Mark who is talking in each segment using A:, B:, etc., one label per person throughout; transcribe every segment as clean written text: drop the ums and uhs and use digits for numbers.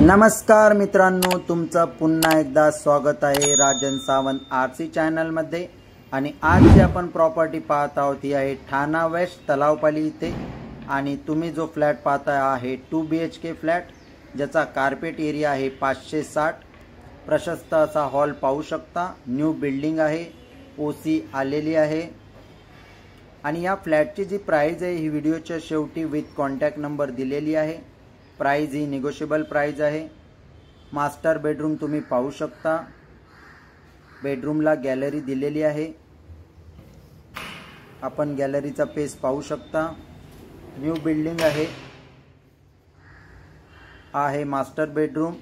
A: नमस्कार मित्रांनो, तुमचं पुन्हा एकदा स्वागत आहे राजन सावंत आरसी चॅनल मध्ये। आणि आज जी आपण प्रॉपर्टी पाहत आहोत ती आहे ठाणा वेस्ट तलावपाली इथे। आणि तुम्ही जो फ्लॅट पाहता आहे 2 BHK फ्लॅट, ज्याचा कार्पेट एरिया आहे 560। प्रशस्त असा हॉल पाहू शकता। न्यू बिल्डिंग आहे, ओसी आलेली आहे। आणि या फ्लॅटची जी प्राइस आहे ही व्हिडिओच्या शेवटी विथ कॉन्टॅक्ट नंबर दिलेली आहे। प्राइस ही निगोशिएबल प्राइस आहे। मास्टर बेडरूम तुम्ही पाहू शकता। बेडरूमला गॅलरी दिलेली आहे। आपण गॅलरीचा पेस पाहू शकता। न्यू बिल्डिंग आहे मास्टर बेडरूम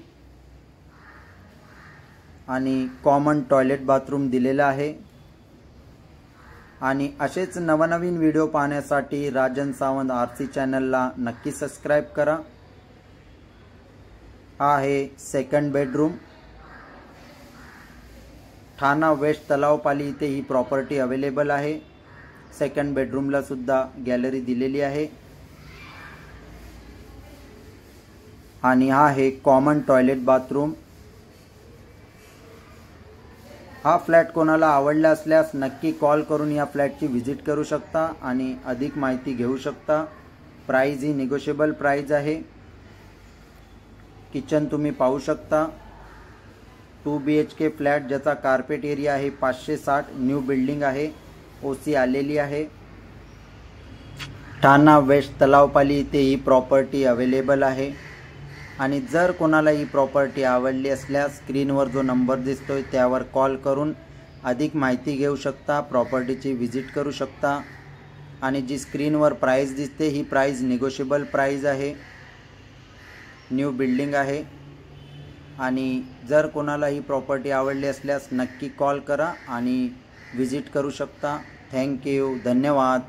A: आणि कॉमन टॉयलेट बाथरूम दिलेला आहे। आणि असेच नवनवीन व्हिडिओ पाहण्यासाठी राजन सावंत आरसी चॅनलला नक्की सबस्क्राइब करा। आहे सेकंड बेडरूम। ठाणा वेस्ट तलावपाली इथे ही प्रॉपर्टी अवेलेबल आहे। सेकंड बेडरूमला सुद्धा गॅलरी दिलेली आहे। आणि हा आहे कॉमन टॉयलेट बाथरूम। हा फ्लॅट कोणाला आवडला असल्यास नक्की कॉल करून या फ्लॅटची व्हिजिट करू शकता आणि अधिक माहिती घेऊ शकता। प्राइस ही निगोशिएबल प्राइस आहे। किचन तुम्ही पाहू शकता। 2 BHK फ्लॅट ज्याचा कार्पेट एरिया आहे 560। न्यू बिल्डिंग आहे, ओसी आलेली आहे। ठाणा वेस्ट तलावपाली इथे ही प्रॉपर्टी अवेलेबल आहे। आणि जर कोणाला ही प्रॉपर्टी आवडली असल्यास स्क्रीनवर जो नंबर दिसतोय त्यावर कॉल करून अधिक माहिती घेऊ शकता, प्रॉपर्टीची व्हिजिट करू शकता। आणि जी स्क्रीनवर प्राइस दिसते ही प्राइस निगोशिएबल प्राइस आहे। न्यू बिल्डिंग आहे। आणि जर कोणाला ही प्रॉपर्टी आवडली असल्यास नक्की कॉल करा आणि व्हिजिट करू शकता। थँक यू, धन्यवाद।